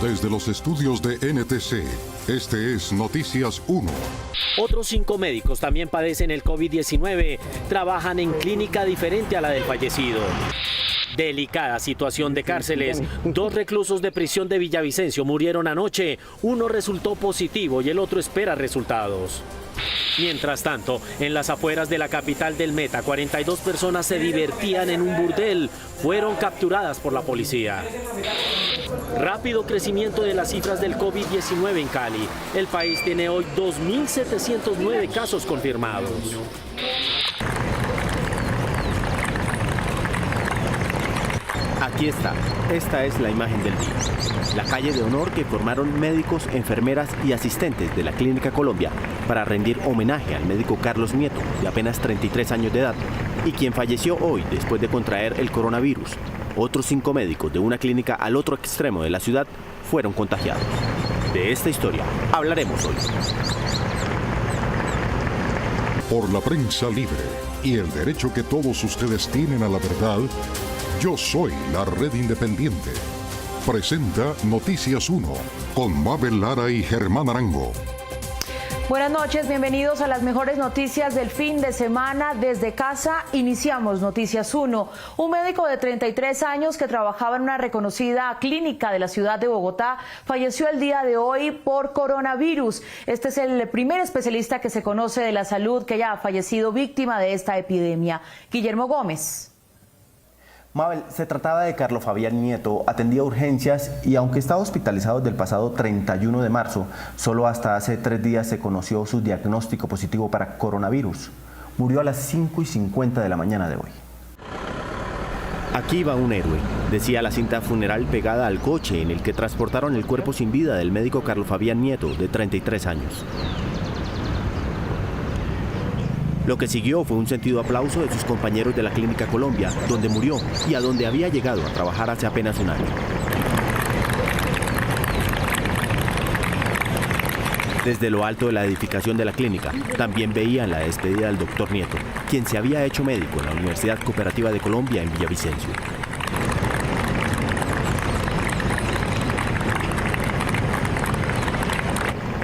Desde los estudios de NTC, este es Noticias 1. Otros 5 médicos también padecen el COVID-19. Trabajan en clínica diferente a la del fallecido. Delicada situación de cárceles. 2 reclusos de prisión de Villavicencio murieron anoche. Uno resultó positivo y el otro espera resultados. Mientras tanto, en las afueras de la capital del Meta, 42 personas se divertían en un burdel. Fueron capturadas por la policía. Rápido crecimiento de las cifras del COVID-19 en Cali. El país tiene hoy 2.709 casos confirmados. Aquí está, esta es la imagen del día. La calle de honor que formaron médicos, enfermeras y asistentes de la Clínica Colombia para rendir homenaje al médico Carlos Nieto, de apenas 33 años de edad, y quien falleció hoy después de contraer el coronavirus. Otros 5 médicos de una clínica al otro extremo de la ciudad fueron contagiados. De esta historia hablaremos hoy. Por la prensa libre y el derecho que todos ustedes tienen a la verdad, Yo Soy la Red Independiente. Presenta Noticias 1 con Mabel Lara y Germán Arango. Buenas noches, bienvenidos a las mejores noticias del fin de semana. Desde casa iniciamos Noticias 1. Un médico de 33 años que trabajaba en una reconocida clínica de la ciudad de Bogotá falleció el día de hoy por coronavirus. Este es el primer especialista que se conoce de la salud que haya fallecido víctima de esta epidemia. Guillermo Gómez. Mabel, se trataba de Carlos Fabián Nieto, atendía urgencias y aunque estaba hospitalizado desde el pasado 31 de marzo, solo hasta hace 3 días se conoció su diagnóstico positivo para coronavirus. Murió a las 5:50 de la mañana de hoy. Aquí va un héroe, decía la cinta funeral pegada al coche en el que transportaron el cuerpo sin vida del médico Carlos Fabián Nieto, de 33 años. Lo que siguió fue un sentido aplauso de sus compañeros de la Clínica Colombia, donde murió y a donde había llegado a trabajar hace apenas un año. Desde lo alto de la edificación de la clínica, también veían la despedida del doctor Nieto, quien se había hecho médico en la Universidad Cooperativa de Colombia en Villavicencio.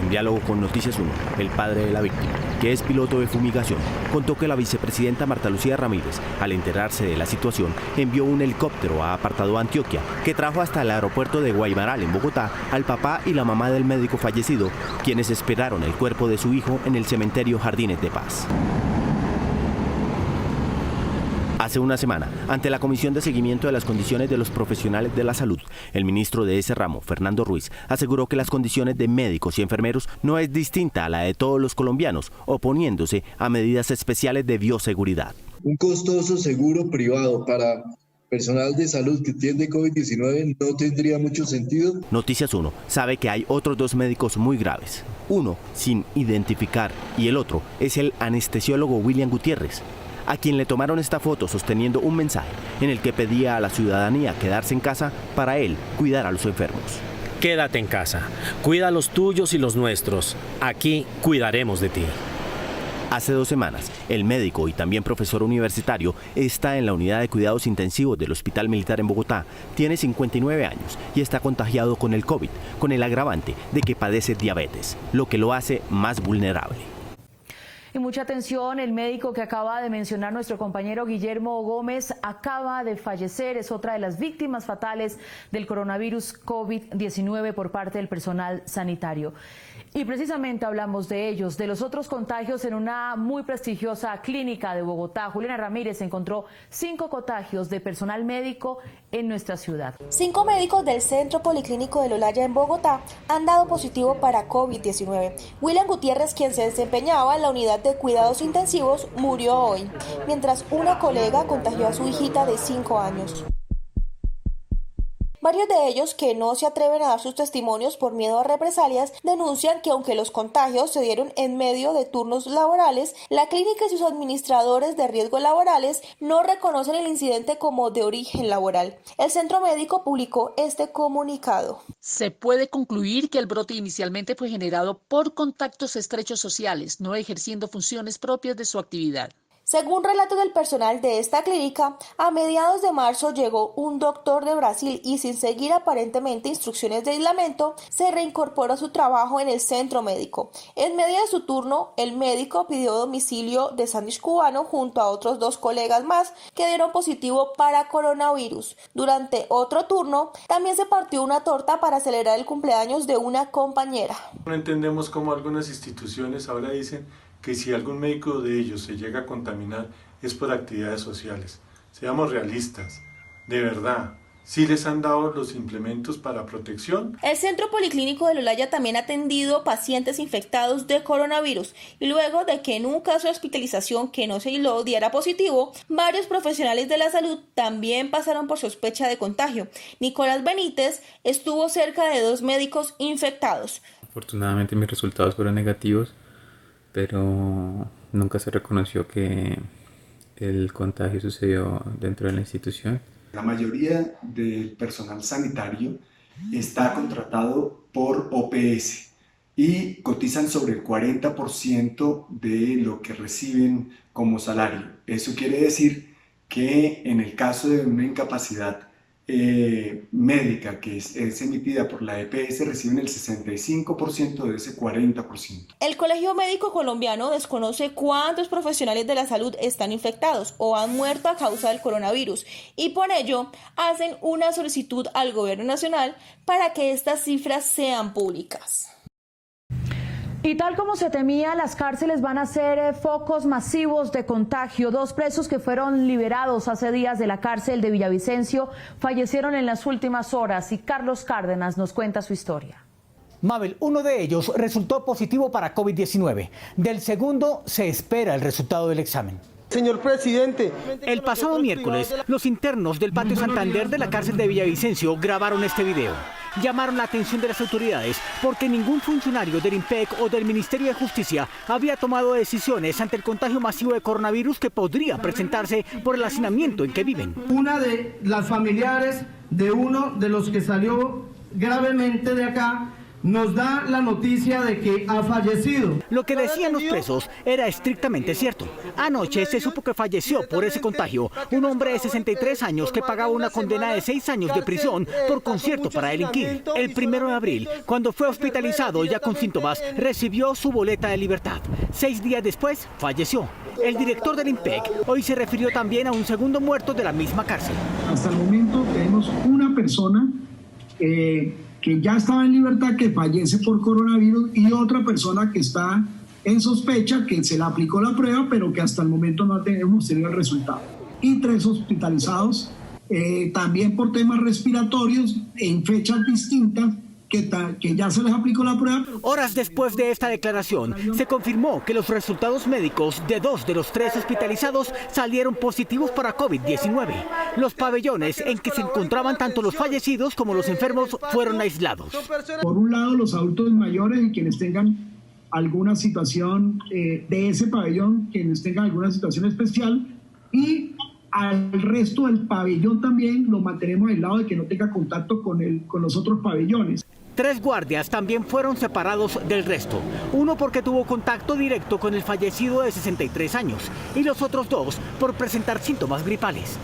En diálogo con Noticias 1, el padre de la víctima, que es piloto de fumigación, contó que la vicepresidenta Marta Lucía Ramírez, al enterarse de la situación, envió un helicóptero a Apartado Antioquia, que trajo hasta el aeropuerto de Guaymaral, en Bogotá, al papá y la mamá del médico fallecido, quienes esperaron el cuerpo de su hijo en el cementerio Jardines de Paz. Hace una semana, ante la Comisión de Seguimiento de las Condiciones de los Profesionales de la Salud, el ministro de ese ramo, Fernando Ruiz, aseguró que las condiciones de médicos y enfermeros no es distinta a la de todos los colombianos, oponiéndose a medidas especiales de bioseguridad. Un costoso seguro privado para personal de salud que tiene COVID-19 no tendría mucho sentido. Noticias 1 sabe que hay otros 2 médicos muy graves, uno sin identificar y el otro es el anestesiólogo William Gutiérrez, a quien le tomaron esta foto sosteniendo un mensaje en el que pedía a la ciudadanía quedarse en casa para él cuidar a los enfermos. Quédate en casa, cuida a los tuyos y los nuestros. Aquí cuidaremos de ti. Hace 2 semanas, el médico y también profesor universitario está en la unidad de cuidados intensivos del Hospital Militar en Bogotá. Tiene 59 años y está contagiado con el COVID, con el agravante de que padece diabetes, lo que lo hace más vulnerable. Y mucha atención, el médico que acaba de mencionar nuestro compañero Guillermo Gómez acaba de fallecer, es otra de las víctimas fatales del coronavirus COVID-19 por parte del personal sanitario. Y precisamente hablamos de ellos, de los otros contagios en una muy prestigiosa clínica de Bogotá. Juliana Ramírez encontró 5 contagios de personal médico en nuestra ciudad. 5 médicos del Centro Policlínico de Lolaya en Bogotá han dado positivo para COVID-19. William Gutiérrez, quien se desempeñaba en la unidad de cuidados intensivos, murió hoy, mientras una colega contagió a su hijita de 5 años. Varios de ellos, que no se atreven a dar sus testimonios por miedo a represalias, denuncian que aunque los contagios se dieron en medio de turnos laborales, la clínica y sus administradores de riesgos laborales no reconocen el incidente como de origen laboral. El centro médico publicó este comunicado. Se puede concluir que el brote inicialmente fue generado por contactos estrechos sociales, no ejerciendo funciones propias de su actividad. Según relatos del personal de esta clínica, a mediados de marzo llegó un doctor de Brasil y sin seguir aparentemente instrucciones de aislamiento, se reincorporó a su trabajo en el centro médico. En medio de su turno, el médico pidió domicilio de sándwich cubano junto a otros 2 colegas más que dieron positivo para coronavirus. Durante otro turno, también se partió una torta para celebrar el cumpleaños de una compañera. No entendemos cómo algunas instituciones ahora dicen que si algún médico de ellos se llega a contaminar es por actividades sociales. Seamos realistas, de verdad, ¿sí les han dado los implementos para protección? El Centro Policlínico de Olaya también ha atendido pacientes infectados de coronavirus y luego de que en un caso de hospitalización que no se aisló diera positivo, varios profesionales de la salud también pasaron por sospecha de contagio. Nicolás Benítez estuvo cerca de 2 médicos infectados. Afortunadamente mis resultados fueron negativos, pero nunca se reconoció que el contagio sucedió dentro de la institución. La mayoría del personal sanitario está contratado por OPS y cotizan sobre el 40% de lo que reciben como salario. Eso quiere decir que en el caso de una incapacidad médica que es emitida por la EPS reciben el 65% de ese 40%. El Colegio Médico Colombiano desconoce cuántos profesionales de la salud están infectados o han muerto a causa del coronavirus y por ello hacen una solicitud al gobierno nacional para que estas cifras sean públicas. Y tal como se temía, las cárceles van a ser focos masivos de contagio. 2 presos que fueron liberados hace días de la cárcel de Villavicencio fallecieron en las últimas horas y Carlos Cárdenas nos cuenta su historia. Mabel, uno de ellos resultó positivo para COVID-19. Del segundo se espera el resultado del examen. Señor presidente. El pasado miércoles, los internos del Patio Santander de la cárcel de Villavicencio grabaron este video. Llamaron la atención de las autoridades porque ningún funcionario del IMPEC o del Ministerio de Justicia había tomado decisiones ante el contagio masivo de coronavirus que podría presentarse por el hacinamiento en que viven. Una de las familiares de uno de los que salió gravemente de acá nos da la noticia de que ha fallecido. Lo que decían los presos era estrictamente cierto. Anoche se supo que falleció por ese contagio un hombre de 63 años que pagaba una condena de 6 años de prisión por concierto para delinquir. El 1 de abril, cuando fue hospitalizado ya con síntomas, recibió su boleta de libertad. 6 días después, falleció. El director del IMPEC hoy se refirió también a un segundo muerto de la misma cárcel. Hasta el momento tenemos una persona que ya estaba en libertad, que fallece por coronavirus, y otra persona que está en sospecha, que se le aplicó la prueba, pero que hasta el momento no hemos tenido el resultado. Y 3 hospitalizados, también por temas respiratorios, en fechas distintas, que ya se les aplicó la prueba. Horas después de esta declaración, se confirmó que los resultados médicos de 2 de los 3 hospitalizados salieron positivos para COVID-19. Los pabellones en que se encontraban tanto los fallecidos como los enfermos fueron aislados. Por un lado, los adultos mayores y quienes tengan alguna situación de ese pabellón, quienes tengan alguna situación especial, y al resto del pabellón también lo mantenemos aislado de que no tenga contacto con los otros pabellones. 3 guardias también fueron separados del resto. Uno porque tuvo contacto directo con el fallecido de 63 años y los otros 2 por presentar síntomas gripales.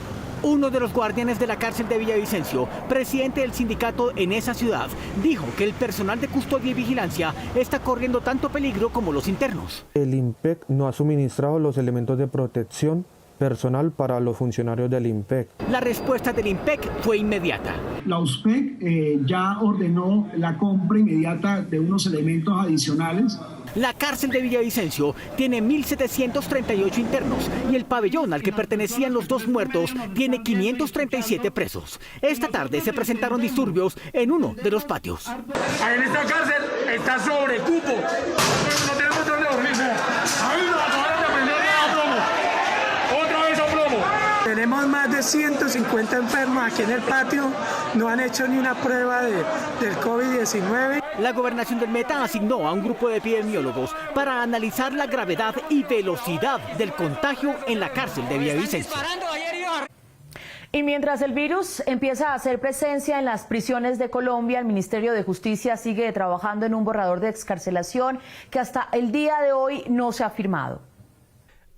Uno de los guardianes de la cárcel de Villavicencio, presidente del sindicato en esa ciudad, dijo que el personal de custodia y vigilancia está corriendo tanto peligro como los internos. El IMPEC no ha suministrado los elementos de protección personal para los funcionarios del IMPEC. La respuesta del IMPEC fue inmediata. La USPEC ya ordenó la compra inmediata de unos elementos adicionales. La cárcel de Villavicencio tiene 1.738 internos y el pabellón al que pertenecían los 2 muertos tiene 537 presos. Esta tarde se presentaron disturbios en uno de los patios. En esta cárcel está sobre cupo. No tenemos donde dormir. Tenemos más de 150 enfermos aquí en el patio, no han hecho ni una prueba del COVID-19. La gobernación del Meta asignó a un grupo de epidemiólogos para analizar la gravedad y velocidad del contagio en la cárcel de Villavicencio. Y mientras el virus empieza a hacer presencia en las prisiones de Colombia, el Ministerio de Justicia sigue trabajando en un borrador de excarcelación que hasta el día de hoy no se ha firmado.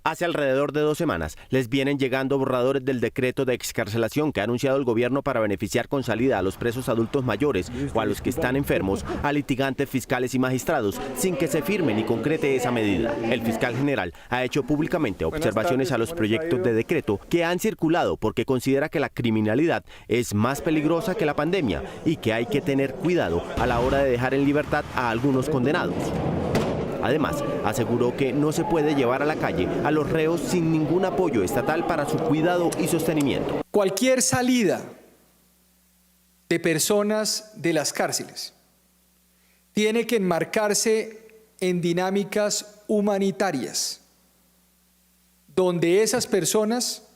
Hace alrededor de 2 semanas les vienen llegando borradores del decreto de excarcelación que ha anunciado el gobierno para beneficiar con salida a los presos adultos mayores o a los que están enfermos, a litigantes, fiscales y magistrados, sin que se firme ni concrete esa medida. El fiscal general ha hecho públicamente observaciones a los proyectos de decreto que han circulado porque considera que la criminalidad es más peligrosa que la pandemia y que hay que tener cuidado a la hora de dejar en libertad a algunos condenados. Además, aseguró que no se puede llevar a la calle a los reos sin ningún apoyo estatal para su cuidado y sostenimiento. Cualquier salida de personas de las cárceles tiene que enmarcarse en dinámicas humanitarias, donde esas personas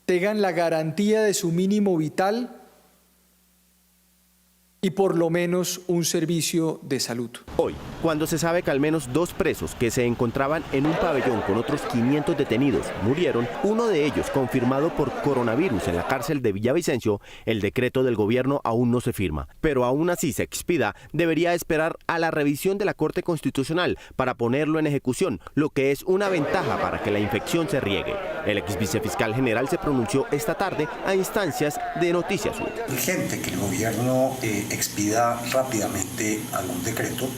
tengan la garantía de su mínimo vital y por lo menos un servicio de salud. Hoy, cuando se sabe que al menos 2 presos que se encontraban en un pabellón con otros 500 detenidos murieron, uno de ellos confirmado por coronavirus en la cárcel de Villavicencio, el decreto del gobierno aún no se firma. Pero aún así se expida, debería esperar a la revisión de la Corte Constitucional para ponerlo en ejecución, lo que es una ventaja para que la infección se riegue. El ex vicefiscal general se pronunció esta tarde a instancias de Noticias 1. Urgente que el gobierno expida rápidamente algún decreto.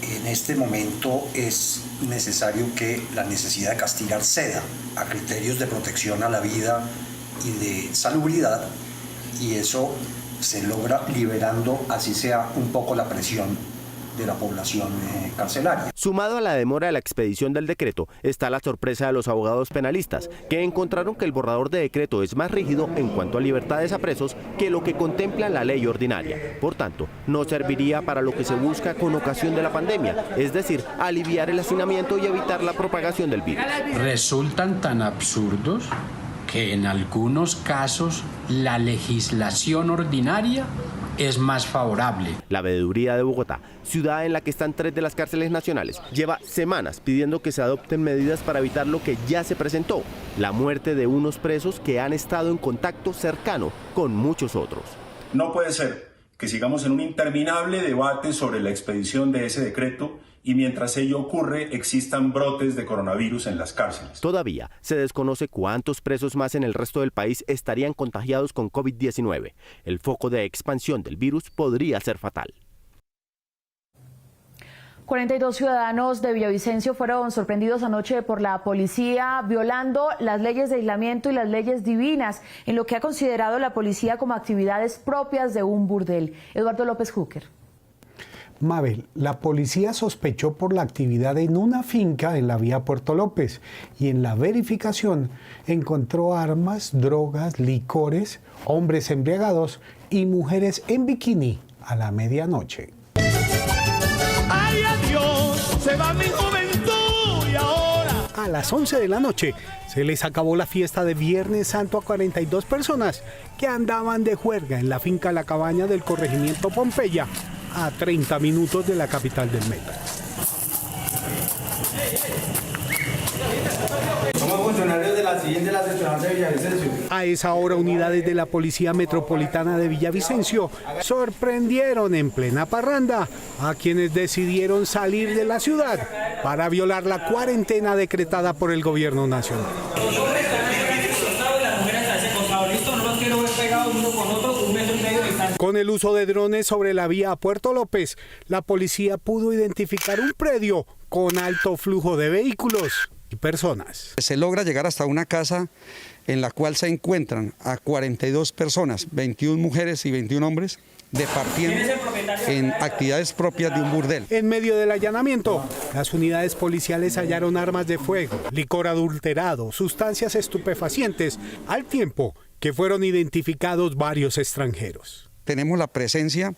En este momento es necesario que la necesidad de castigar ceda a criterios de protección a la vida y de salubridad, y eso se logra liberando, así sea un poco, la presión de la población carcelaria. Sumado a la demora de la expedición del decreto, está la sorpresa de los abogados penalistas, que encontraron que el borrador de decreto es más rígido en cuanto a libertades a presos que lo que contempla la ley ordinaria. Por tanto, no serviría para lo que se busca con ocasión de la pandemia, es decir, aliviar el hacinamiento y evitar la propagación del virus. Resultan tan absurdos que en algunos casos la legislación ordinaria es más favorable. La Veeduría de Bogotá, ciudad en la que están 3 de las cárceles nacionales, lleva semanas pidiendo que se adopten medidas para evitar lo que ya se presentó, la muerte de unos presos que han estado en contacto cercano con muchos otros. No puede ser que sigamos en un interminable debate sobre la expedición de ese decreto y mientras ello ocurre existan brotes de coronavirus en las cárceles. Todavía se desconoce cuántos presos más en el resto del país estarían contagiados con COVID-19. El foco de expansión del virus podría ser fatal. 42 ciudadanos de Villavicencio fueron sorprendidos anoche por la policía violando las leyes de aislamiento y las leyes divinas en lo que ha considerado la policía como actividades propias de un burdel. Eduardo López Júquer. Mabel, la policía sospechó por la actividad en una finca en la vía Puerto López y en la verificación encontró armas, drogas, licores, hombres embriagados y mujeres en bikini a la medianoche. ¡Ay, adiós! Se va mi juventud y ahora. A las 11 de la noche se les acabó la fiesta de Viernes Santo a 42 personas que andaban de juerga en la finca La Cabaña del corregimiento Pompeya, a 30 minutos de la capital del Meta. Somos funcionarios de la siguiente la seccional de Villavicencio. A esa hora, unidades de la Policía Metropolitana de Villavicencio sorprendieron en plena parranda a quienes decidieron salir de la ciudad para violar la cuarentena decretada por el gobierno nacional. Con el uso de drones sobre la vía a Puerto López, la policía pudo identificar un predio con alto flujo de vehículos y personas. Se logra llegar hasta una casa en la cual se encuentran a 42 personas, 21 mujeres y 21 hombres, departiendo en actividades propias de un burdel. En medio del allanamiento, las unidades policiales hallaron armas de fuego, licor adulterado, sustancias estupefacientes, al tiempo que fueron identificados varios extranjeros. Tenemos la presencia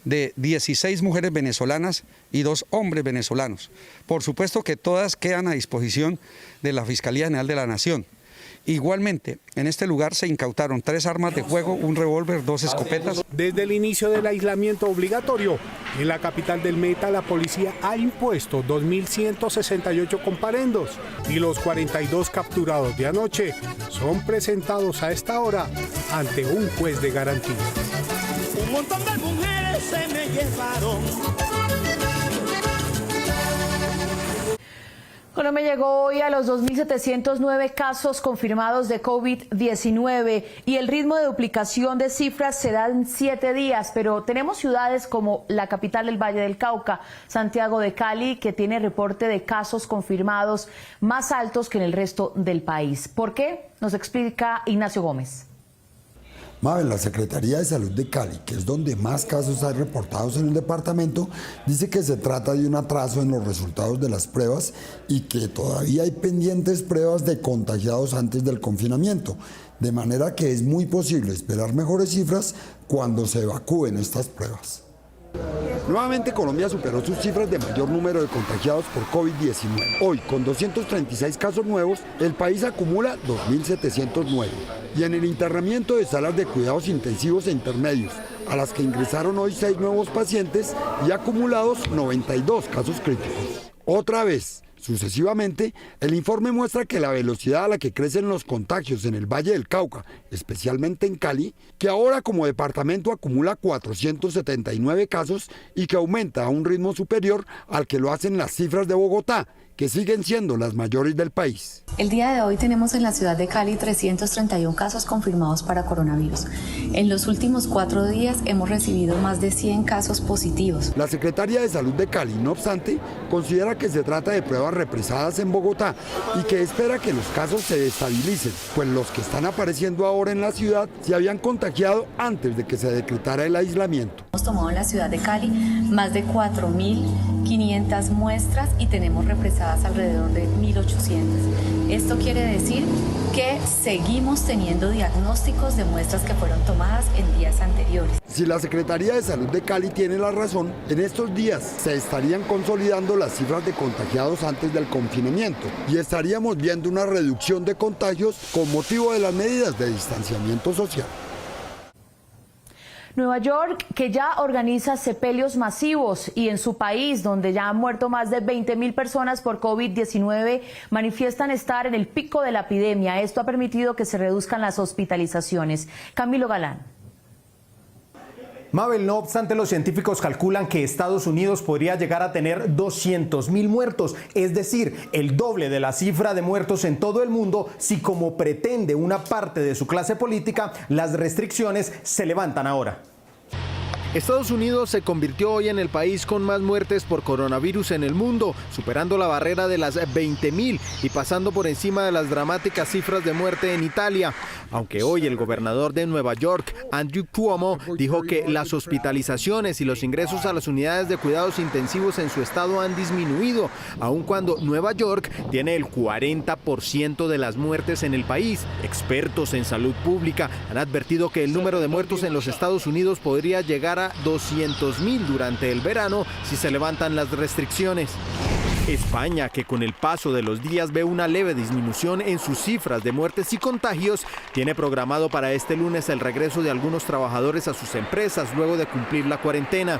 de 16 mujeres venezolanas y 2 hombres venezolanos. Por supuesto que todas quedan a disposición de la Fiscalía General de la Nación. Igualmente, en este lugar se incautaron 3 armas de fuego, un revólver, 2 escopetas. Desde el inicio del aislamiento obligatorio, en la capital del Meta, la policía ha impuesto 2.168 comparendos y los 42 capturados de anoche son presentados a esta hora ante un juez de garantía. Un montón de mujeres se me llevaron. Colombia llegó hoy a los 2.709 casos confirmados de COVID-19 y el ritmo de duplicación de cifras se da en 7 días, pero tenemos ciudades como la capital del Valle del Cauca, Santiago de Cali, que tiene reporte de casos confirmados más altos que en el resto del país. ¿Por qué? Nos explica Ignacio Gómez. Mabel, la Secretaría de Salud de Cali, que es donde más casos hay reportados en el departamento, dice que se trata de un atraso en los resultados de las pruebas y que todavía hay pendientes pruebas de contagiados antes del confinamiento, de manera que es muy posible esperar mejores cifras cuando se evacúen estas pruebas. Nuevamente Colombia superó sus cifras de mayor número de contagiados por COVID-19. Hoy, con 236 casos nuevos, el país acumula 2.709. Y en el internamiento de salas de cuidados intensivos e intermedios, a las que ingresaron hoy 6 nuevos pacientes y acumulados 92 casos críticos. Otra vez, sucesivamente, el informe muestra que la velocidad a la que crecen los contagios en el Valle del Cauca, especialmente en Cali, que ahora como departamento acumula 479 casos y que aumenta a un ritmo superior al que lo hacen las cifras de Bogotá, que siguen siendo las mayores del país. El día de hoy tenemos en la ciudad de Cali 331 casos confirmados para coronavirus. En los últimos 4 días hemos recibido más de 100 casos positivos. La Secretaría de Salud de Cali, no obstante, considera que se trata de pruebas represadas en Bogotá y que espera que los casos se estabilicen, pues los que están apareciendo ahora en la ciudad se habían contagiado antes de que se decretara el aislamiento. Hemos tomado en la ciudad de Cali más de 4.500 muestras y tenemos represadas alrededor de 1.800. Esto quiere decir que seguimos teniendo diagnósticos de muestras que fueron tomadas en días anteriores. Si la Secretaría de Salud de Cali tiene la razón, en estos días se estarían consolidando las cifras de contagiados antes del confinamiento y estaríamos viendo una reducción de contagios con motivo de las medidas de distanciamiento social. Nueva York, que ya organiza sepelios masivos, y en su país, donde ya han muerto más de 20.000 personas por COVID-19, manifiestan estar en el pico de la epidemia. Esto ha permitido que se reduzcan las hospitalizaciones. Camilo Galán. Mabel, no obstante, los científicos calculan que Estados Unidos podría llegar a tener 200.000 muertos, es decir, el doble de la cifra de muertos en todo el mundo, si como pretende una parte de su clase política, las restricciones se levantan ahora. Estados Unidos se convirtió hoy en el país con más muertes por coronavirus en el mundo, superando la barrera de las 20.000 y pasando por encima de las dramáticas cifras de muerte en Italia. Aunque hoy el gobernador de Nueva York, Andrew Cuomo, dijo que las hospitalizaciones y los ingresos a las unidades de cuidados intensivos en su estado han disminuido, aun cuando Nueva York tiene el 40% de las muertes en el país. Expertos en salud pública han advertido que el número de muertos en los Estados Unidos podría llegar a 200.000 durante el verano si se levantan las restricciones. España, que con el paso de los días ve una leve disminución en sus cifras de muertes y contagios, tiene programado para este lunes el regreso de algunos trabajadores a sus empresas luego de cumplir la cuarentena.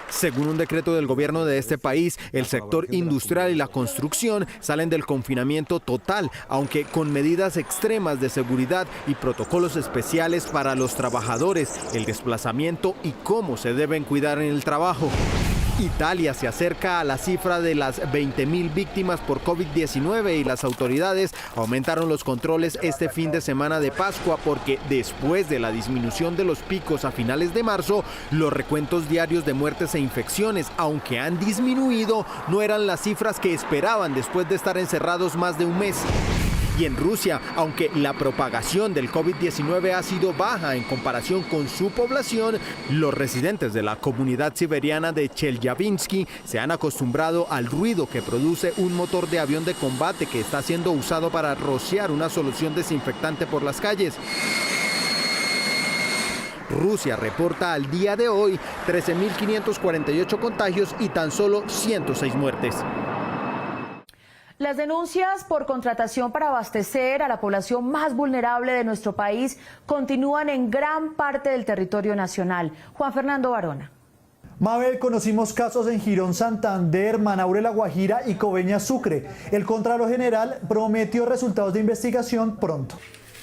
Según un decreto del gobierno de este país, el sector industrial y la construcción salen del confinamiento total, aunque con medidas extremas de seguridad y protocolos especiales para los trabajadores, el desplazamiento y cómo se deben cuidar en el trabajo. Italia se acerca a la cifra de las 20.000 víctimas por COVID-19 y las autoridades aumentaron los controles este fin de semana de Pascua porque después de la disminución de los picos a finales de marzo, los recuentos diarios de muertes e infecciones, aunque han disminuido, no eran las cifras que esperaban después de estar encerrados más de un mes. Y en Rusia, aunque la propagación del COVID-19 ha sido baja en comparación con su población, los residentes de la comunidad siberiana de Chelyabinsk se han acostumbrado al ruido que produce un motor de avión de combate que está siendo usado para rociar una solución desinfectante por las calles. Rusia reporta al día de hoy 13.548 contagios y tan solo 106 muertes. Las denuncias por contratación para abastecer a la población más vulnerable de nuestro país continúan en gran parte del territorio nacional. Juan Fernando Barona. Mabel, conocimos casos en Girón, Santander, Manaure, La Guajira y Coveñas, Sucre. El Contralor General prometió resultados de investigación pronto.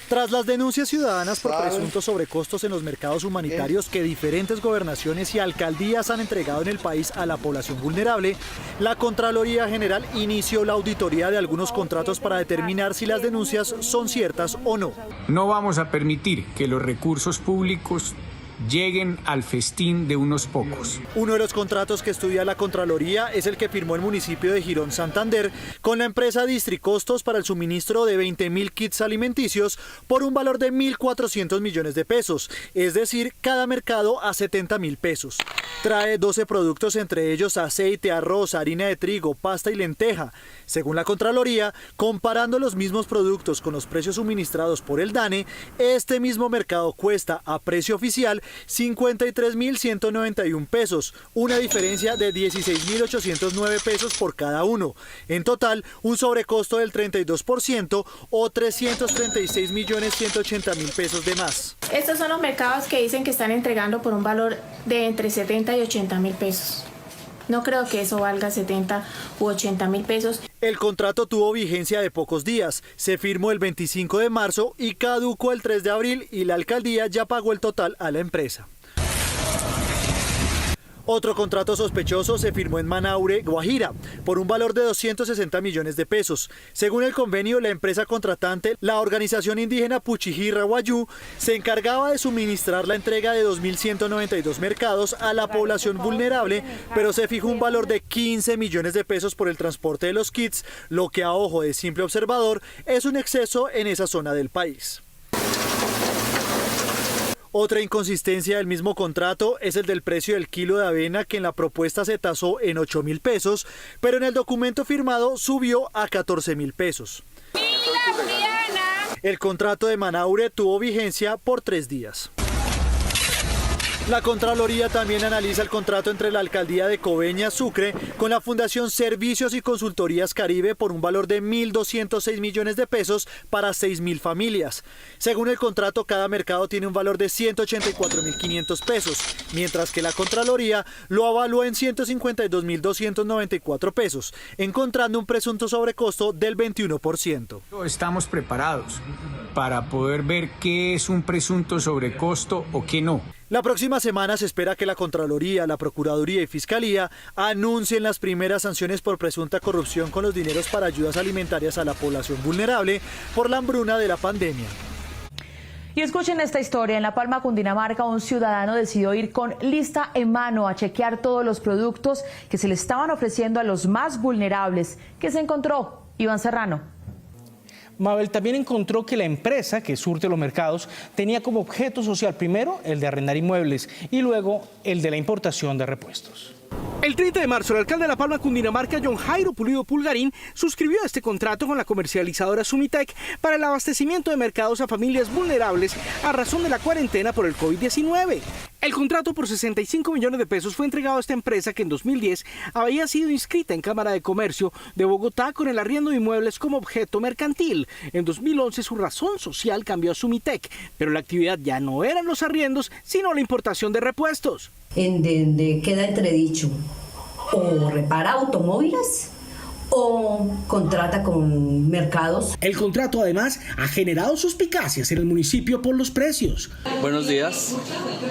Tras las denuncias ciudadanas por presuntos sobrecostos en los mercados humanitarios que diferentes gobernaciones y alcaldías han entregado en el país a la población vulnerable, la Contraloría General inició la auditoría de algunos contratos para determinar si las denuncias son ciertas o no. No vamos a permitir que los recursos públicos lleguen al festín de unos pocos. Uno de los contratos que estudia la Contraloría es el que firmó el municipio de Girón Santander con la empresa Districostos para el suministro de 20.000 kits alimenticios por un valor de 1.400 millones de pesos, es decir, cada mercado a 70.000 pesos. Trae 12 productos, entre ellos aceite, arroz, harina de trigo, pasta y lenteja. Según la Contraloría, comparando los mismos productos con los precios suministrados por el DANE, este mismo mercado cuesta a precio oficial 53.191 pesos, una diferencia de 16.809 pesos por cada uno. En total, un sobrecosto del 32% o 336.180.000 pesos de más. Estos son los mercados que dicen que están entregando por un valor de entre 70 y 80.000 pesos. No creo que eso valga 70 u 80.000 pesos. El contrato tuvo vigencia de pocos días. Se firmó el 25 de marzo y caducó el 3 de abril y la alcaldía ya pagó el total a la empresa. Otro contrato sospechoso se firmó en Manaure, Guajira, por un valor de 260 millones de pesos. Según el convenio, la empresa contratante, la organización indígena Puchijirra Guayú, se encargaba de suministrar la entrega de 2.192 mercados a la población vulnerable, pero se fijó un valor de 15 millones de pesos por el transporte de los kits, lo que a ojo de simple observador es un exceso en esa zona del país. Otra inconsistencia del mismo contrato es el del precio del kilo de avena, que en la propuesta se tasó en 8.000 pesos, pero en el documento firmado subió a 14.000 pesos. El contrato de Manaure tuvo vigencia por 3 días. La Contraloría también analiza el contrato entre la Alcaldía de Coveñas, Sucre, con la Fundación Servicios y Consultorías Caribe por un valor de 1.206 millones de pesos para 6.000 familias. Según el contrato, cada mercado tiene un valor de 184.500 pesos, mientras que la Contraloría lo avalúa en 152.294 pesos, encontrando un presunto sobrecosto del 21%. Estamos preparados para poder ver qué es un presunto sobrecosto o qué no. La próxima semana se espera que la Contraloría, la Procuraduría y Fiscalía anuncien las primeras sanciones por presunta corrupción con los dineros para ayudas alimentarias a la población vulnerable por la hambruna de la pandemia. Y escuchen esta historia. En La Palma, Cundinamarca, un ciudadano decidió ir con lista en mano a chequear todos los productos que se le estaban ofreciendo a los más vulnerables. ¿Qué se encontró? Iván Serrano. Mabel también encontró que la empresa que surte los mercados tenía como objeto social primero el de arrendar inmuebles y luego el de la importación de repuestos. El 30 de marzo, el alcalde de La Palma, Cundinamarca, John Jairo Pulido Pulgarín, suscribió este contrato con la comercializadora Sumitec para el abastecimiento de mercados a familias vulnerables a razón de la cuarentena por el COVID-19. El contrato por 65 millones de pesos fue entregado a esta empresa que en 2010 había sido inscrita en Cámara de Comercio de Bogotá con el arriendo de inmuebles como objeto mercantil. En 2011 su razón social cambió a Sumitec, pero la actividad ya no eran los arriendos, sino la importación de repuestos. En donde queda entredicho, o repara automóviles o contrata con mercados. El contrato además ha generado suspicacias en el municipio por los precios. Buenos días,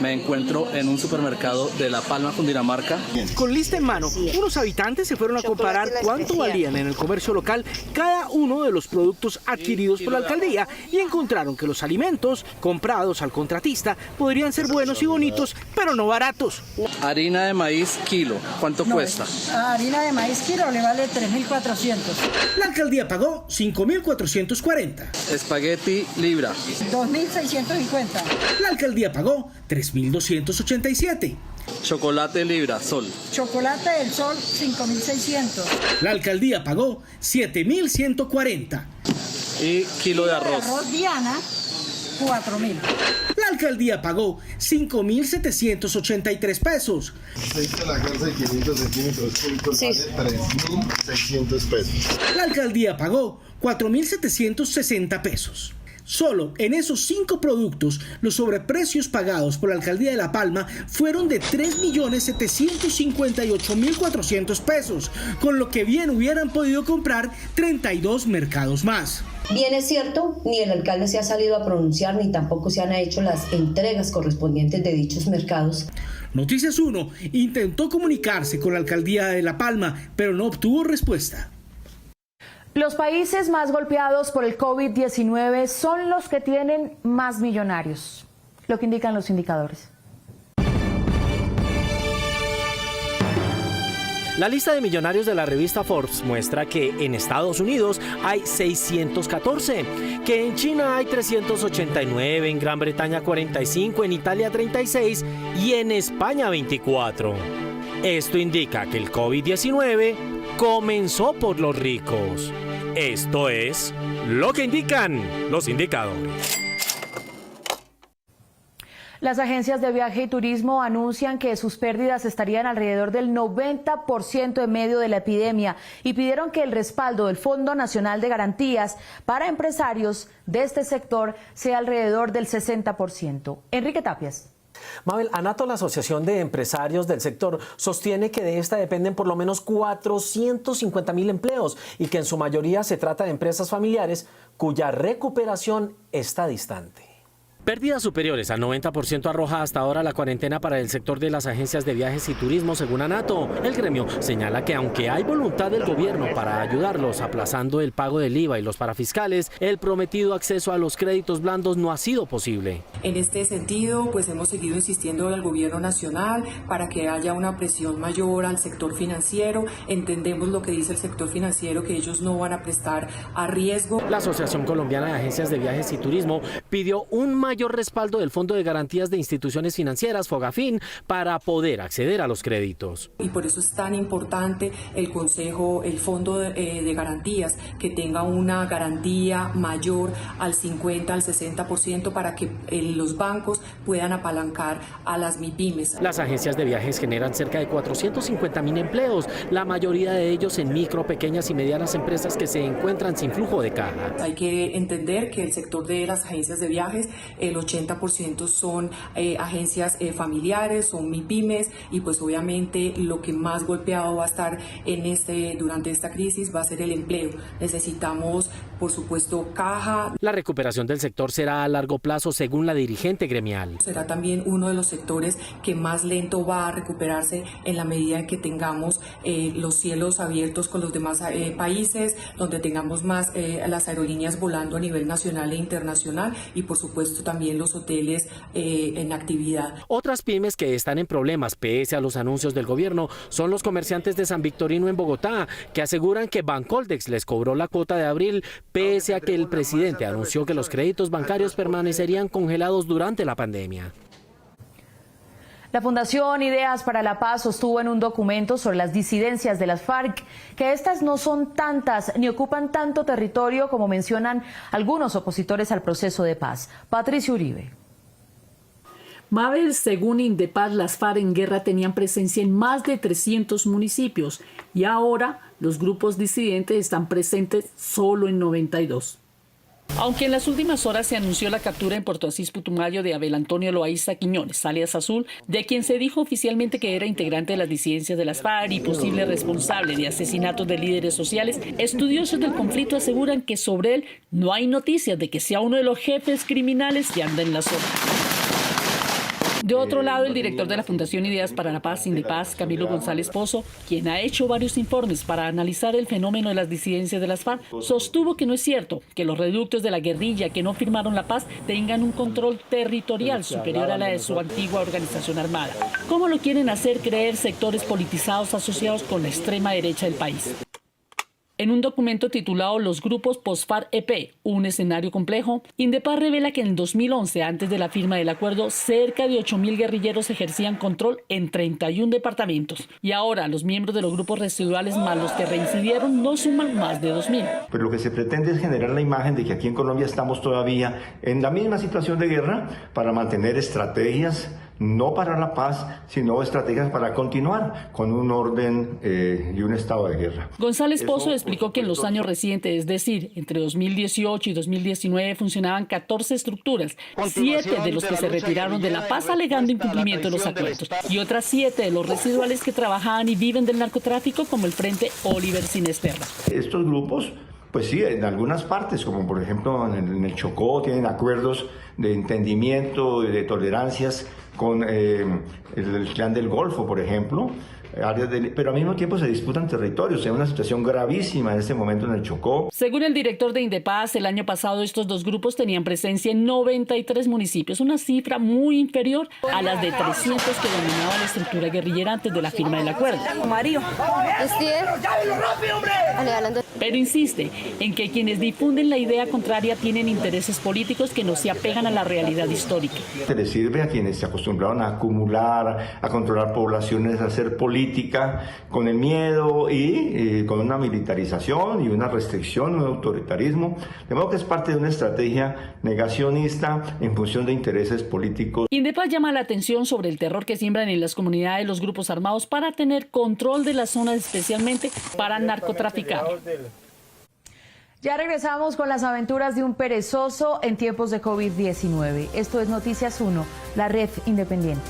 me encuentro en un supermercado de La Palma, Cundinamarca. Con lista en mano, unos habitantes se fueron a comparar cuánto valían en el comercio local cada uno de los productos adquiridos por la alcaldía y encontraron que los alimentos comprados al contratista podrían ser buenos y bonitos, pero no baratos. Harina de maíz kilo, ¿cuánto cuesta? Harina de maíz kilo le vale 3.400. La alcaldía pagó 5.440. Espagueti libra. 2.650. La alcaldía pagó 3.287. Chocolate libra, sol. Chocolate del sol, 5.600. La alcaldía pagó 7.140. Y kilo de arroz. Arroz Diana, 4.000. La alcaldía pagó 5.783 pesos. La garza de 500 centímetros cúbicos vale 3.600 pesos. La alcaldía pagó 4.760 pesos. Solo en esos 5 productos, los sobreprecios pagados por la alcaldía de La Palma fueron de 3.758.400 pesos, con lo que bien hubieran podido comprar 32 mercados más. Bien es cierto, ni el alcalde se ha salido a pronunciar, ni tampoco se han hecho las entregas correspondientes de dichos mercados. Noticias 1 intentó comunicarse con la alcaldía de La Palma, pero no obtuvo respuesta. Los países más golpeados por el COVID-19 son los que tienen más millonarios, lo que indican los indicadores. La lista de millonarios de la revista Forbes muestra que en Estados Unidos hay 614, que en China hay 389, en Gran Bretaña 45, en Italia 36 y en España 24. Esto indica que el COVID-19 comenzó por los ricos. Esto es lo que indican los indicadores. Las agencias de viaje y turismo anuncian que sus pérdidas estarían alrededor del 90% en medio de la epidemia y pidieron que el respaldo del Fondo Nacional de Garantías para empresarios de este sector sea alrededor del 60%. Enrique Tapias. Mabel, ANATO, la Asociación de Empresarios del Sector, sostiene que de esta dependen por lo menos 450.000 empleos y que en su mayoría se trata de empresas familiares cuya recuperación está distante. Pérdidas superiores al 90% arroja hasta ahora la cuarentena para el sector de las agencias de viajes y turismo, según ANATO. El gremio señala que aunque hay voluntad del gobierno para ayudarlos aplazando el pago del IVA y los parafiscales, el prometido acceso a los créditos blandos no ha sido posible. En este sentido, pues hemos seguido insistiendo al gobierno nacional para que haya una presión mayor al sector financiero. Entendemos lo que dice el sector financiero, que ellos no van a prestar a riesgo. La Asociación Colombiana de Agencias de Viajes y Turismo pidió un mayor respaldo del Fondo de Garantías de Instituciones Financieras, FOGAFIN, para poder acceder a los créditos. Y por eso es tan importante el Consejo, el Fondo de Garantías, que tenga una garantía mayor al 50, al 60% para que los bancos puedan apalancar a las MIPYMES. Las agencias de viajes generan cerca de 450.000 empleos, la mayoría de ellos en micro, pequeñas y medianas empresas que se encuentran sin flujo de caja. Hay que entender que el sector de las agencias de viajes, el 80% son agencias familiares, son MIPYMES, y pues obviamente lo que más golpeado va a estar durante esta crisis va a ser el empleo. Necesitamos, por supuesto, caja. La recuperación del sector será a largo plazo, según la dirigente gremial. Será también uno de los sectores que más lento va a recuperarse en la medida en que tengamos los cielos abiertos con los demás países, donde tengamos más las aerolíneas volando a nivel nacional e internacional, y por supuesto también los hoteles en actividad. Otras pymes que están en problemas pese a los anuncios del gobierno son los comerciantes de San Victorino en Bogotá, que aseguran que Bancoldex les cobró la cuota de abril pese a que el presidente anunció que los créditos bancarios permanecerían congelados durante la pandemia. La Fundación Ideas para la Paz sostuvo en un documento sobre las disidencias de las FARC que estas no son tantas ni ocupan tanto territorio como mencionan algunos opositores al proceso de paz. Patricia Uribe. Mabel, según Indepaz, las FARC en guerra tenían presencia en más de 300 municipios y ahora los grupos disidentes están presentes solo en 92. Aunque en las últimas horas se anunció la captura en Puerto Asís, Putumayo, de Abel Antonio Loaiza Quiñones, alias Azul, de quien se dijo oficialmente que era integrante de las disidencias de las FARC y posible responsable de asesinatos de líderes sociales, estudiosos del conflicto aseguran que sobre él no hay noticias de que sea uno de los jefes criminales que anda en la zona. De otro lado, el director de la Fundación Ideas para la Paz, Indepaz, Camilo González Pozo, quien ha hecho varios informes para analizar el fenómeno de las disidencias de las FARC, sostuvo que no es cierto que los reductos de la guerrilla que no firmaron la paz tengan un control territorial superior a la de su antigua organización armada, como lo quieren hacer creer sectores politizados asociados con la extrema derecha del país. En un documento titulado Los grupos post-FARC-EP, un escenario complejo, Indepaz revela que en 2011, antes de la firma del acuerdo, cerca de 8.000 guerrilleros ejercían control en 31 departamentos. Y ahora los miembros de los grupos residuales más los que reincidieron no suman más de 2.000. Pero lo que se pretende es generar la imagen de que aquí en Colombia estamos todavía en la misma situación de guerra para mantener estrategias no para la paz, sino estrategias para continuar con un orden y un estado de guerra. González Pozo explicó que en los años recientes, es decir, entre 2018 y 2019, funcionaban 14 estructuras, 7 de los que se retiraron de la paz alegando incumplimiento de los acuerdos, y otras 7 de los residuales que trabajaban y viven del narcotráfico, como el Frente Oliver Sinesterra. Estos grupos Pues sí, en algunas partes, como por ejemplo en el Chocó, tienen acuerdos de entendimiento y de tolerancias con el Clan del Golfo, por ejemplo, pero al mismo tiempo se disputan territorios. Hay una situación gravísima en este momento en el Chocó. Según el director de Indepaz, el año pasado estos dos grupos tenían presencia en 93 municipios, una cifra muy inferior a las de 300 que dominaba la estructura guerrillera antes de la firma del acuerdo. Pero insiste en que quienes difunden la idea contraria tienen intereses políticos que no se apegan a la realidad histórica. Le sirve a quienes se acostumbraron a acumular, a controlar poblaciones, a hacer política con el miedo y con una militarización y una restricción, un autoritarismo. De modo que es parte de una estrategia negacionista en función de intereses políticos. Indepaz llama la atención sobre el terror que siembran en las comunidades los grupos armados para tener control de las zonas, especialmente para narcotraficar. Ya regresamos con las aventuras de un perezoso en tiempos de COVID-19. Esto es Noticias 1, la red independiente.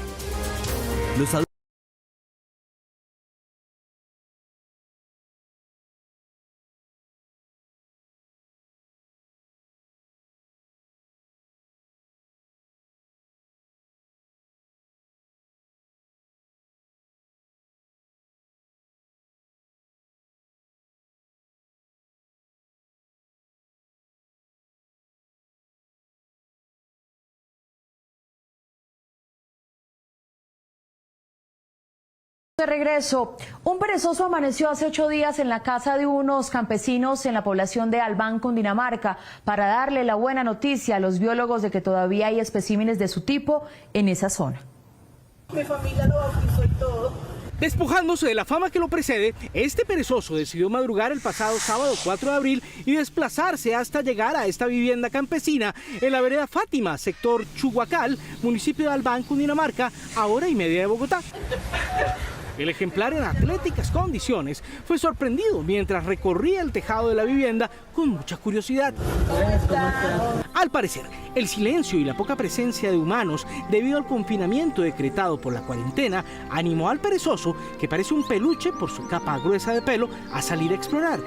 De regreso, un perezoso amaneció hace 8 días en la casa de unos campesinos en la población de Albán, Cundinamarca, para darle la buena noticia a los biólogos de que todavía hay especímenes de su tipo en esa zona. Mi familia lo bautizó y todo. Despojándose de la fama que lo precede, este perezoso decidió madrugar el pasado sábado 4 de abril y desplazarse hasta llegar a esta vivienda campesina en la vereda Fátima, sector Chuguacal, municipio de Albán, Cundinamarca, a hora y media de Bogotá. El ejemplar en atléticas condiciones fue sorprendido mientras recorría el tejado de la vivienda con mucha curiosidad. Al parecer, el silencio y la poca presencia de humanos debido al confinamiento decretado por la cuarentena animó al perezoso, que parece un peluche por su capa gruesa de pelo, a salir a explorar.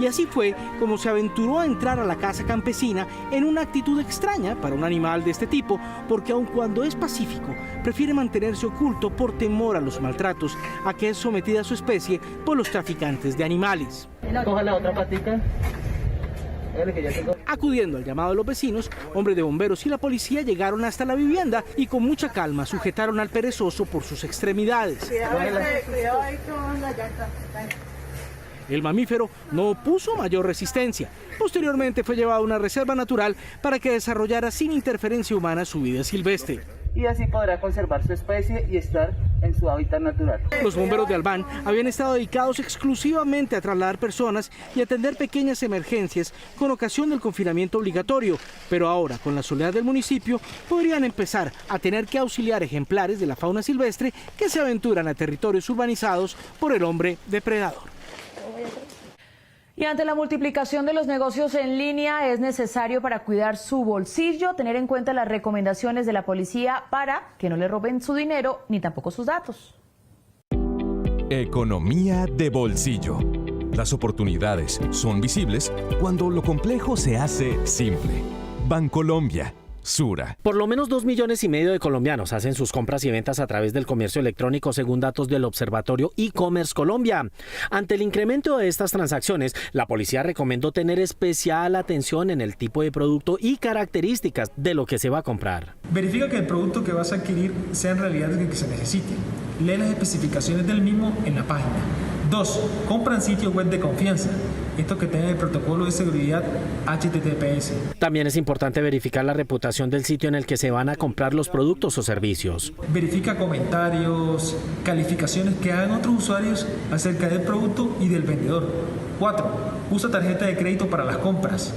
Y así fue como se aventuró a entrar a la casa campesina en una actitud extraña para un animal de este tipo, porque aun cuando es pacífico, prefiere mantenerse oculto por temor a los maltratos a que es sometida su especie por los traficantes de animales. Coja la otra patica. Acudiendo al llamado de los vecinos, hombres de bomberos y la policía llegaron hasta la vivienda y con mucha calma sujetaron al perezoso por sus extremidades. El mamífero no opuso mayor resistencia. Posteriormente fue llevado a una reserva natural para que desarrollara sin interferencia humana su vida silvestre. Y así podrá conservar su especie y estar en su hábitat natural. Los bomberos de Albán habían estado dedicados exclusivamente a trasladar personas y atender pequeñas emergencias con ocasión del confinamiento obligatorio, pero ahora, con la soledad del municipio, podrían empezar a tener que auxiliar ejemplares de la fauna silvestre que se aventuran a territorios urbanizados por el hombre depredador. Y ante la multiplicación de los negocios en línea, es necesario para cuidar su bolsillo tener en cuenta las recomendaciones de la policía para que no le roben su dinero ni tampoco sus datos. Economía de bolsillo. Las oportunidades son visibles cuando lo complejo se hace simple. Bancolombia. Sura. Por lo menos 2,5 millones de colombianos hacen sus compras y ventas a través del comercio electrónico, según datos del Observatorio e-Commerce Colombia. Ante el incremento de estas transacciones, la policía recomendó tener especial atención en el tipo de producto y características de lo que se va a comprar. Verifica que el producto que vas a adquirir sea en realidad el que se necesite. Lee las especificaciones del mismo en la página. 2. Compra en sitio web de confianza. Estos que tengan el protocolo de seguridad HTTPS. También es importante verificar la reputación del sitio en el que se van a comprar los productos o servicios. Verifica comentarios, calificaciones que hagan otros usuarios acerca del producto y del vendedor. 4. Usa tarjeta de crédito para las compras,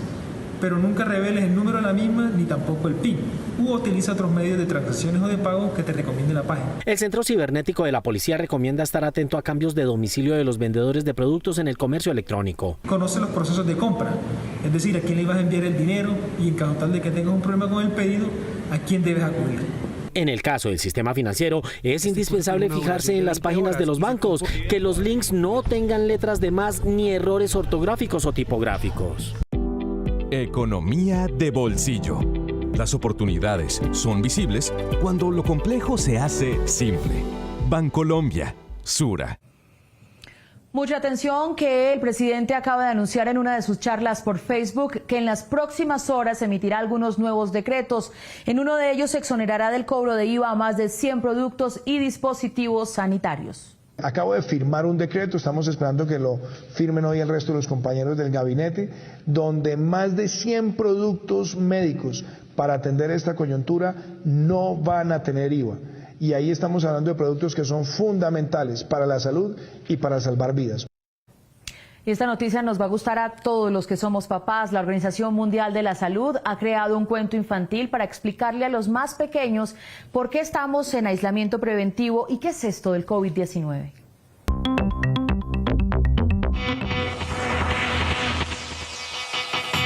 pero nunca reveles el número de la misma ni tampoco el PIN. U utiliza otros medios de transacciones o de pago que te recomiende la página. El Centro Cibernético de la Policía recomienda estar atento a cambios de domicilio de los vendedores de productos en el comercio electrónico. Conoce los procesos de compra, es decir, a quién le vas a enviar el dinero y en caso tal de que tengas un problema con el pedido, a quién debes acudir. En el caso del sistema financiero, es indispensable fijarse en las páginas de los bancos, que los links no tengan letras de más ni errores ortográficos o tipográficos. Economía de bolsillo. Las oportunidades son visibles cuando lo complejo se hace simple. Bancolombia, Sura. Mucha atención, que el presidente acaba de anunciar en una de sus charlas por Facebook que en las próximas horas emitirá algunos nuevos decretos. En uno de ellos se exonerará del cobro de IVA a más de 100 productos y dispositivos sanitarios. Acabo de firmar un decreto, estamos esperando que lo firmen hoy el resto de los compañeros del gabinete, donde más de 100 productos médicos para atender esta coyuntura no van a tener IVA. Y ahí estamos hablando de productos que son fundamentales para la salud y para salvar vidas. Y esta noticia nos va a gustar a todos los que somos papás. La Organización Mundial de la Salud ha creado un cuento infantil para explicarle a los más pequeños por qué estamos en aislamiento preventivo y qué es esto del COVID-19.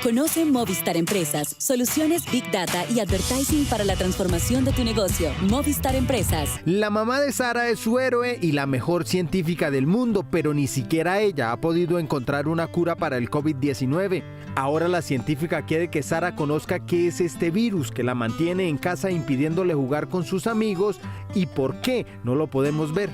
Conoce Movistar Empresas, soluciones Big Data y Advertising para la transformación de tu negocio. Movistar Empresas. La mamá de Sara es su héroe y la mejor científica del mundo, pero ni siquiera ella ha podido encontrar una cura para el COVID-19. Ahora la científica quiere que Sara conozca qué es este virus que la mantiene en casa impidiéndole jugar con sus amigos y por qué no lo podemos ver.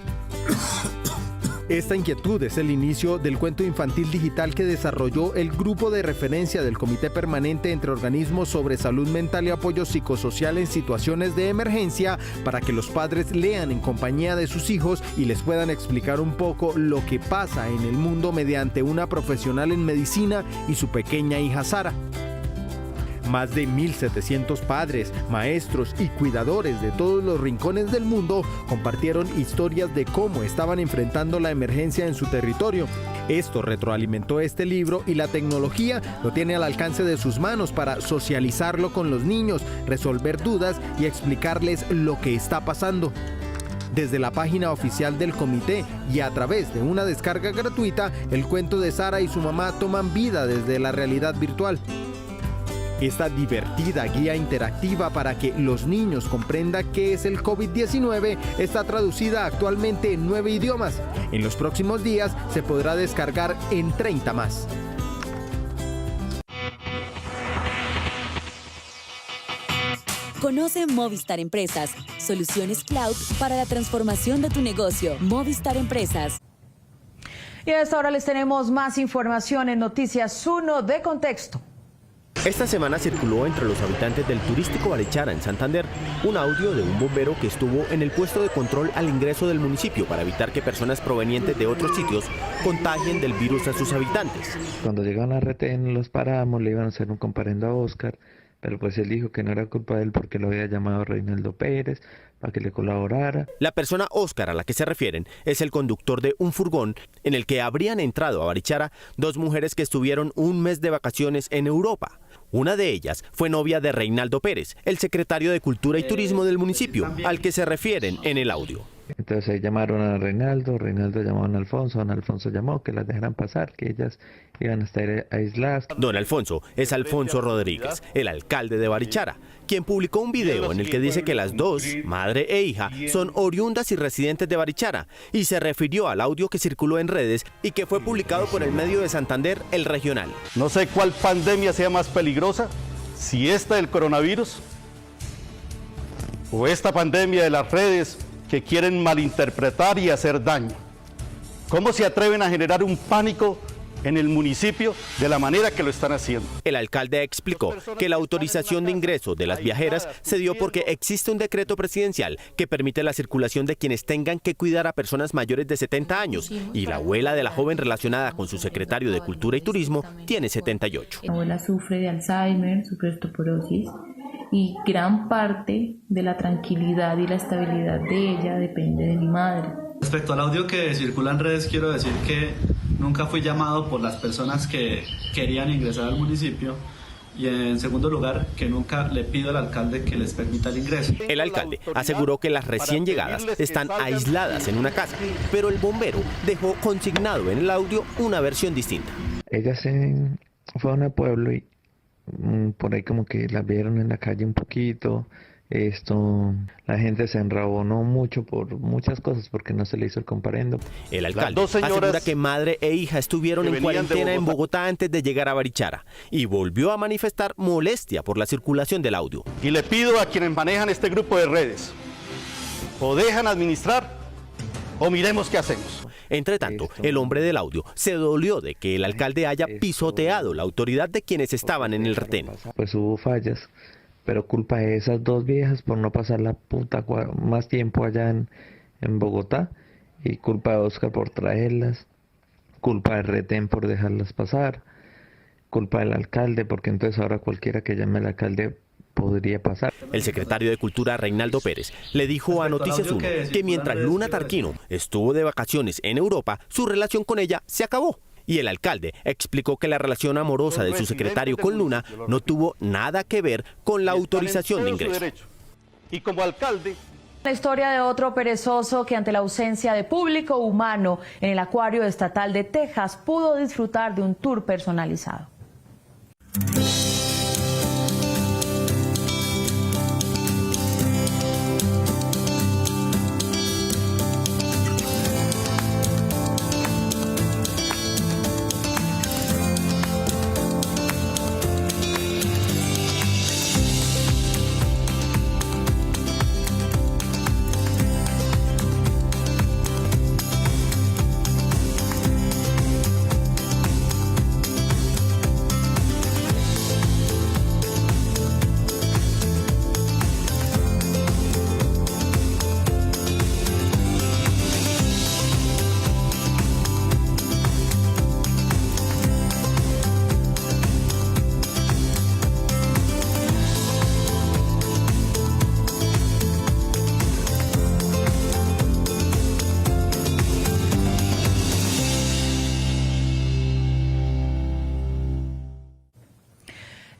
Esta inquietud es el inicio del cuento infantil digital que desarrolló el grupo de referencia del Comité Permanente entre Organismos sobre Salud Mental y Apoyo Psicosocial en Situaciones de Emergencia, para que los padres lean en compañía de sus hijos y les puedan explicar un poco lo que pasa en el mundo mediante una profesional en medicina y su pequeña hija Sara. Más de 1.700 padres, maestros y cuidadores de todos los rincones del mundo compartieron historias de cómo estaban enfrentando la emergencia en su territorio. Esto retroalimentó este libro y la tecnología lo tiene al alcance de sus manos para socializarlo con los niños, resolver dudas y explicarles lo que está pasando. Desde la página oficial del comité y a través de una descarga gratuita, el cuento de Sara y su mamá toman vida desde la realidad virtual. Esta divertida guía interactiva para que los niños comprendan qué es el COVID-19 está traducida actualmente en 9 idiomas. En los próximos días se podrá descargar en 30 más. Conoce Movistar Empresas, soluciones cloud para la transformación de tu negocio. Movistar Empresas. Y a esta hora les tenemos más información en Noticias 1 de Contexto. Esta semana circuló entre los habitantes del turístico Barichara, en Santander, un audio de un bombero que estuvo en el puesto de control al ingreso del municipio para evitar que personas provenientes de otros sitios contagien del virus a sus habitantes. Cuando llegaron a retén, los paramos, le iban a hacer un comparendo a Oscar, pero pues él dijo que no era culpa de él porque lo había llamado Reinaldo Pérez para que le colaborara. La persona Oscar a la que se refieren es el conductor de un furgón en el que habrían entrado a Barichara 2 mujeres que estuvieron un mes de vacaciones en Europa. Una de ellas fue novia de Reinaldo Pérez, el secretario de Cultura y Turismo del municipio, al que se refieren en el audio. Entonces ahí llamaron a Reinaldo llamó a don Alfonso llamó que las dejaran pasar, que ellas iban a estar aisladas. Don Alfonso es Alfonso Rodríguez, el alcalde de Barichara, quien publicó un video en el que dice que las 2, madre e hija, son oriundas y residentes de Barichara, y se refirió al audio que circuló en redes y que fue publicado por el medio de Santander, El Regional. No sé cuál pandemia sea más peligrosa, si esta del coronavirus o esta pandemia de las redes que quieren malinterpretar y hacer daño. ¿Cómo se atreven a generar un pánico en el municipio de la manera que lo están haciendo? El alcalde explicó que la autorización de ingreso de las viajeras se dio porque existe un decreto presidencial que permite la circulación de quienes tengan que cuidar a personas mayores de 70 años y la abuela de la joven relacionada con su secretario de Cultura y Turismo tiene 78. Mi abuela sufre de Alzheimer, sufre de osteoporosis, y gran parte de la tranquilidad y la estabilidad de ella depende de mi madre. Respecto al audio que circula en redes, quiero decir que nunca fui llamado por las personas que querían ingresar al municipio. Y en segundo lugar, que nunca le pido al alcalde que les permita el ingreso. El alcalde aseguró que las recién llegadas están aisladas en una casa, pero el bombero dejó consignado en el audio una versión distinta. Ellas se fueron al pueblo y por ahí como que las vieron en la calle un poquito, La gente se enrabonó mucho por muchas cosas porque no se le hizo el comparendo. El alcalde asegura que madre e hija estuvieron en cuarentena en Bogotá antes de llegar a Barichara y volvió a manifestar molestia por la circulación del audio. Y le pido a quienes manejan este grupo de redes, o dejan administrar o miremos qué hacemos. Entre tanto, el hombre del audio se dolió de que el alcalde haya pisoteado la autoridad de quienes estaban en el retén. Pues hubo fallas, pero culpa de esas dos viejas por no pasar la puta más tiempo allá en Bogotá, y culpa de Oscar por traerlas, culpa de retén por dejarlas pasar, culpa del alcalde, porque entonces ahora cualquiera que llame al alcalde podría pasar. El secretario de Cultura, Reinaldo Pérez, le dijo a Noticias 1 que mientras Luna Tarquino estuvo de vacaciones en Europa, su relación con ella se acabó. Y el alcalde explicó que la relación amorosa de su secretario con Luna no tuvo nada que ver con la autorización de ingreso. Y como alcalde... La historia de otro perezoso que ante la ausencia de público humano en el acuario estatal de Texas pudo disfrutar de un tour personalizado.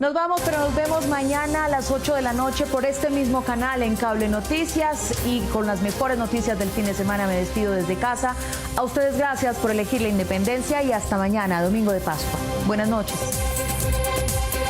Nos vamos, pero nos vemos mañana a las 8 de la noche por este mismo canal en Cable Noticias, y con las mejores noticias del fin de semana me despido desde casa. A ustedes gracias por elegir la independencia y hasta mañana, domingo de Pascua. Buenas noches.